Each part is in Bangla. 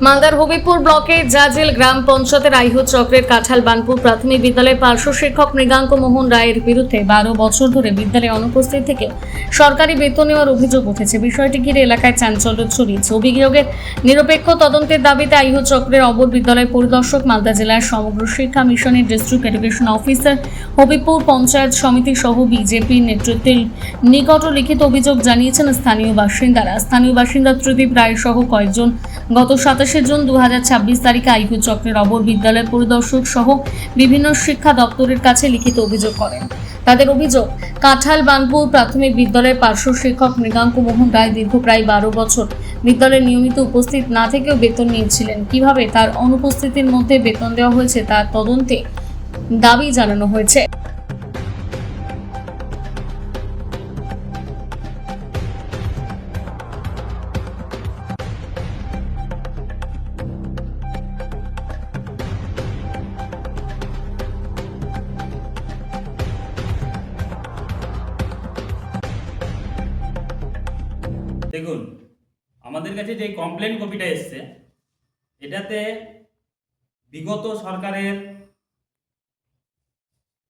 মালদার হবিপুর ব্লকের জাজেল গ্রাম পঞ্চায়েতের আইহু চক্রের কাঁঠাল বানপুর প্রাথমিক বিদ্যালয়ের পার্শ্ব শিক্ষক মৃগাঙ্ক মোহন রায়ের বিরুদ্ধে 12 বছর ধরে বিদ্যালয়ে অনুপস্থিত থেকে সরকারি বেতন নেওয়ার অভিযোগ উঠেছে। বিষয়টি ঘিরে এলাকায় চাঞ্চল্য ছড়িয়েছে। অভিযোগের নিরপেক্ষ তদন্তের দাবিতে আইহু চক্রের অবর বিদ্যালয় পরিদর্শক, মালদা জেলার সমগ্র শিক্ষা মিশনের district education officer, Habipur panchayat সমিতি সহ বিজেপির নেতৃত্বের নিকট লিখিত অভিযোগ জানিয়েছেন স্থানীয় বাসিন্দারা। স্থানীয় বাসিন্দা ত্রিদীপ রায় সহ কয়েকজন গত 27 জুন 2026 তারিখে আইহু চক্রের অবর বিদ্যালয় পরিদর্শক সহ বিভিন্ন শিক্ষা দপ্তরের কাছে লিখিত অভিযোগ করেন। তাদের অভিযোগ, কাঁঠাল বানপুর প্রাথমিক বিদ্যালয়ের পার্শ্ব শিক্ষক মৃগাঙ্ক মোহন রায় দীর্ঘ প্রায় 12 বছর বিদ্যালয়ে নিয়মিত উপস্থিত না থেকেও বেতন নিয়েছিলেন। কিভাবে তার অনুপস্থিতির মধ্যে বেতন দেওয়া হয়েছে তার তদন্তে দাবি জানানো হয়েছে। দেখুন, আমাদের কাছে যে কমপ্লেন কপিটা এসছে, এটাতে বিগত সরকারের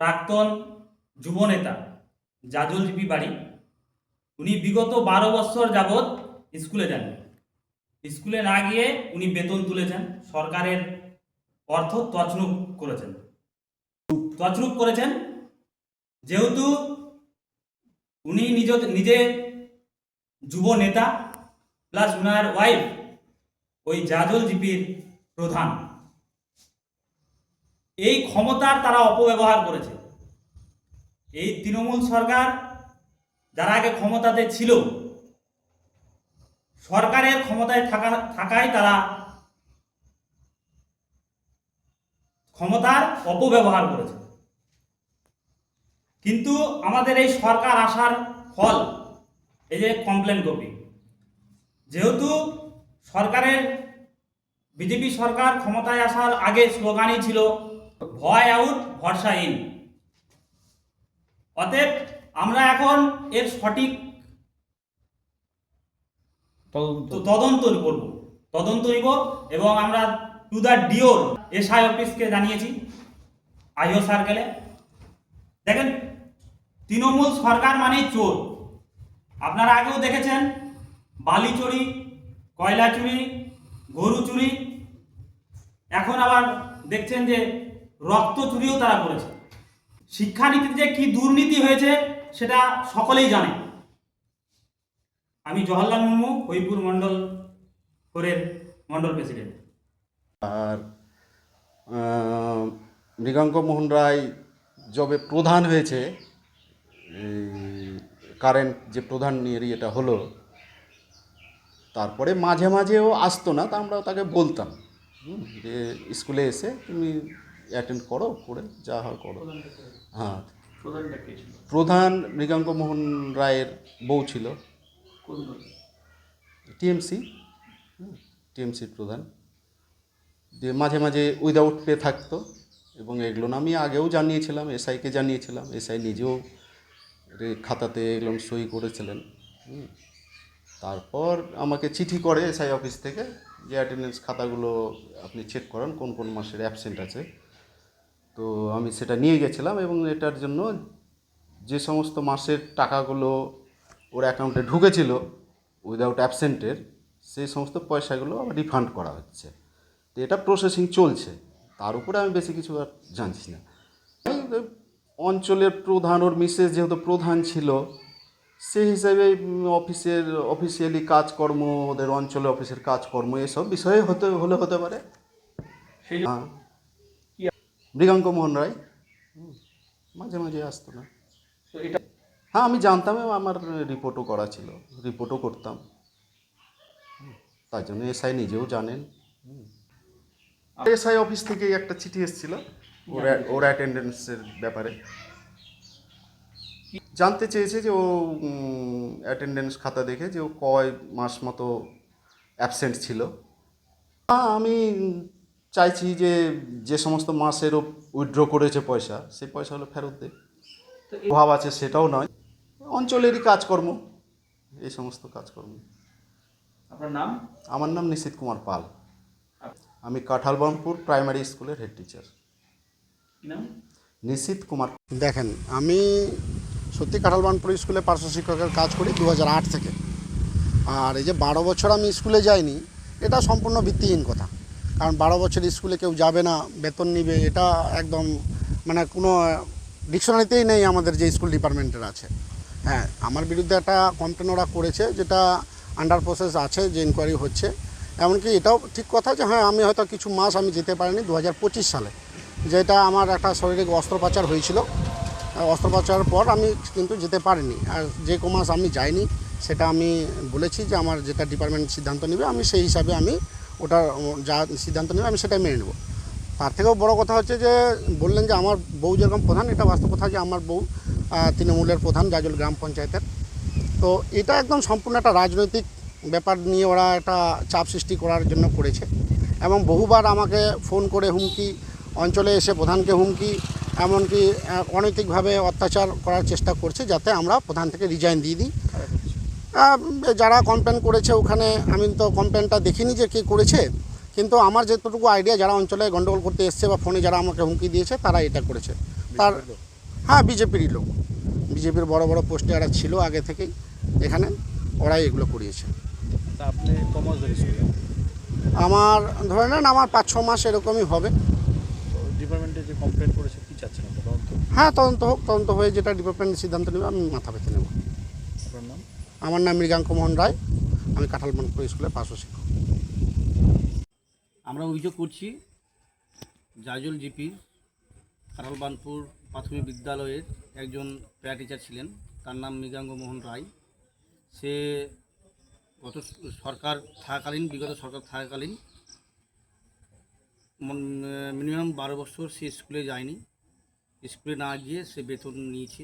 প্রাক্তন যুবনেতা জাজল জিপি বাড়ি, উনি বিগত 12 বছর যাবৎ স্কুলে যান। স্কুলে না গিয়ে উনি বেতন তুলেছেন, সরকারের অর্থ তছরূপ করেছেন। যেহেতু উনি নিজে যুব নেতা প্লাস উনার ওয়াইফ ওই জাজল জিপির প্রধান, এই ক্ষমতার তারা অপব্যবহার করেছে। এই তৃণমূল সরকার যারা আগে ক্ষমতাতে ছিল, সরকারের ক্ষমতায় থাকায় তারা ক্ষমতার অপব্যবহার করেছে। কিন্তু আমাদের এই সরকার আসার ফল এই যে কমপ্লেন কপি, যেহেতু সরকারের বিজেপি সরকার ক্ষমতায় আসার আগে স্লোগানই ছিল ভয় আউট ভরসা ইন। অতএব আমরা এখন এর সঠিক তদন্ত নিব এবং আমরা টু দ্য ডিওর এসআই অফিসকে জানিয়েছি আইও সার্কেলে। দেখেন, তৃণমূল সরকার মানেই চোর। আপনারা আগেও দেখেছেন বালি চুরি, কয়লা চুরি, গরু চুরি, এখন আবার দেখছেন যে রক্ত চুরিও তারা করেছে। শিক্ষানীতিতে যে কি দুর্নীতি হয়েছে সেটা সকলেই জানে। আমি জওহরলাল মুর্মু, হবিপুর মন্ডল কোরের মন্ডল প্রেসিডেন্ট। আর মৃগাঙ্ক মোহন রায় যবে প্রধান হয়েছে, কারেন্ট যে প্রধান নিয়ে এটা হলো, তারপরে মাঝে মাঝেও আসতো না, তা আমরা তাকে বলতাম যে স্কুলে এসে তুমি অ্যাটেন্ড করো, করে যা হয় করো। হ্যাঁ, প্রধান মৃগাঙ্ক মোহন রায়ের বউ ছিল, টিএমসির প্রধান। দিয়ে মাঝে মাঝে উইদাউট পে থাকতো, এবং এগুলো আমি আগেও জানিয়েছিলাম, এসআইকে জানিয়েছিলাম। এসআই নিজেও খাতাতে এগুলো সই করেছিলেন। তারপর আমাকে চিঠি করে এসআই অফিস থেকে যে অ্যাটেন্ডেন্স খাতাগুলো আপনি চেক করান কোন কোন মাসের অ্যাবসেন্ট আছে। তো আমি সেটা নিয়ে গেছিলাম, এবং এটার জন্য যে সমস্ত মাসের টাকাগুলো ওর অ্যাকাউন্টে ঢুকেছিল উইদাউট অ্যাবসেন্টের, সেই সমস্ত পয়সাগুলো আবার রিফান্ড করা হচ্ছে। তো এটা প্রসেসিং চলছে, তার উপরে আমি বেশি কিছু আর জানছি না। অঞ্চলের প্রধান, ওর মিসেস যেহেতু প্রধান ছিল, সেই হিসাবে অফিসিয়ালি কাজকর্ম, ওদের অঞ্চলে অফিসের কাজকর্ম, এসব বিষয়ে হতে পারে। হ্যাঁ, মৃগাঙ্ক মোহন রায় মাঝে মাঝে আসতো না। হ্যাঁ, আমি জানতাম, আমার রিপোর্টও করা ছিল, রিপোর্টও করতাম। তার জন্য এসআই নিজেও জানেন। এসআই অফিস থেকে একটা চিঠি এসেছিল ওর অ্যাটেন্ডেন্সের ব্যাপারে। জানতে চেয়েছে যে ও অ্যাটেন্ডেন্স খাতা দেখে যে ও কয় মাস মতো অ্যাবসেন্ট ছিল। আমি চাইছি যে সমস্ত মাসের ও উইথড্র করেছে পয়সা, সেই পয়সাগুলো ফেরত দেয়। অভাব আছে সেটাও নয়, অঞ্চলেরই কাজকর্ম, এই সমস্ত কাজকর্ম। আপনার নাম? আমার নাম নিশীথ কুমার পাল। আমি কাঁঠালবামপুর প্রাইমারি স্কুলের হেড টিচার কি নাম? নিশীথ কুমার। দেখেন, আমি সত্যি কাঁঠালবানপুর স্কুলে পার্শ্ব শিক্ষকের কাজ করি 2008 থেকে। আর এই যে 12 বছর আমি স্কুলে যাইনি, এটা সম্পূর্ণ ভিত্তিহীন কথা। কারণ 12 বছর স্কুলে কেউ যাবে না, বেতন নিবে, এটা একদম মানে কোনো ডিকশনারিতেই নেই আমাদের যে স্কুল ডিপার্টমেন্টের আছে। হ্যাঁ, আমার বিরুদ্ধে একটা কমপ্লেন ওরা করেছে, যেটা আন্ডার প্রসেস আছে, যে ইনকোয়ারি হচ্ছে। এমনকি এটাও ঠিক কথা যে হ্যাঁ, আমি হয়তো কিছু মাস আমি যেতে পারিনি 2025 সালে, যেটা আমার একটা শারীরিক অস্ত্রোপচার হয়েছিল। অস্ত্রোপচারের পর আমি কিন্তু যেতে পারিনি। আর যে কো মাস আমি যাইনি, সেটা আমি বলেছি যে আমার যেটা ডিপার্টমেন্ট সিদ্ধান্ত নেবে আমি সেই হিসাবে আমি ওটা যা সিদ্ধান্ত নেবে আমি সেটাই মেনে নেব। তার থেকেও বড় কথা হচ্ছে যে বললেন যে আমার বউ যেরকম প্রধান, এটা বাস্তব কথা যে আমার বউ তৃণমূলের প্রধান জাজল গ্রাম পঞ্চায়েতের। তো এটা একদম সম্পূর্ণ একটা রাজনৈতিক ব্যাপার নিয়ে ওরা একটা চাপ সৃষ্টি করার জন্য করেছে। এবং বহুবার আমাকে ফোন করে হুমকি, অঞ্চলে এসে প্রধানকে হুমকি, এমনকি অনৈতিকভাবে অত্যাচার করার চেষ্টা করছে, যাতে আমরা প্রধান থেকে রিজাইন দিয়ে দিই। যারা কমপ্লেন করেছে ওখানে আমি তো কমপ্লেনটা দেখিনি যে কে করেছে, কিন্তু আমার যেটুকু আইডিয়া, যারা অঞ্চলে গণ্ডগোল করতে এসছে বা ফোনে যারা আমাকে হুমকি দিয়েছে তারা এটা করেছে। তার হ্যাঁ, বিজেপিরই লোক, বিজেপির বড় বড় পোস্টে এরা ছিল আগে থেকেই এখানে, ওরাই এগুলো করিয়েছে। তা আপনি কমাস ধরে স্কুলে আমার ধরে নেন আমার 5-6 মাস এরকমই হবে। ডিপার্টমেন্টে যে কমপ্লেন করেছে কি চাচ্ছেন আপনারা তদন্ত? হ্যাঁ, তদন্ত হোক, তদন্ত হয়ে যেটা ডিপার্টমেন্ট সিদ্ধান্ত নেবে আমি মাথা পেতে নেব। আপনার নাম? আমার নাম মৃগাঙ্ক মোহন রায়, আমি কাঁঠালবানপুর স্কুলের পার্শ্ব শিক্ষক। আমরা অভিযোগ করছি জাজল জিপির কাঁঠালবানপুর প্রাথমিক বিদ্যালয়ের একজন প্যারা টিচার ছিলেন, তার নাম মৃগাঙ্ক মোহন রায়। সে গত বিগত সরকার থাকাকালীন মিনিমাম 12 বছর সে স্কুলে যায়নি। স্কুলে না গিয়ে সে বেতন নিয়েছে,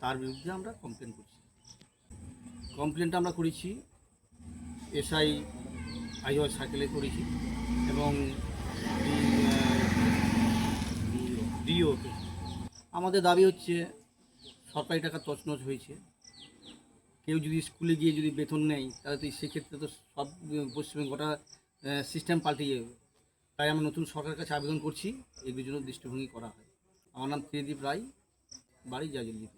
তার বিরুদ্ধে আমরা কমপ্লেন করছি। কমপ্লেনটা আমরা করেছি এসআই আইওয়াই সার্কেলে করেছি এবং ডিওকে। আমাদের দাবি হচ্ছে সরকারি টাকা তছনছ হয়েছে, কেউ যদি স্কুলে গিয়ে যদি বেতন নেয় তাহলে তো সেক্ষেত্রে তো সব পশ্চিমবঙ্গ গোটা সিস্টেম পাল্টে যাবে। তাই আমরা নতুন সরকারের কাছে আবেদন করছি এগুলোর জন্য দৃষ্টিভঙ্গি করা হয়। আমার নাম ত্রিদীপ রায়, বাড়ি জাজলদীপ।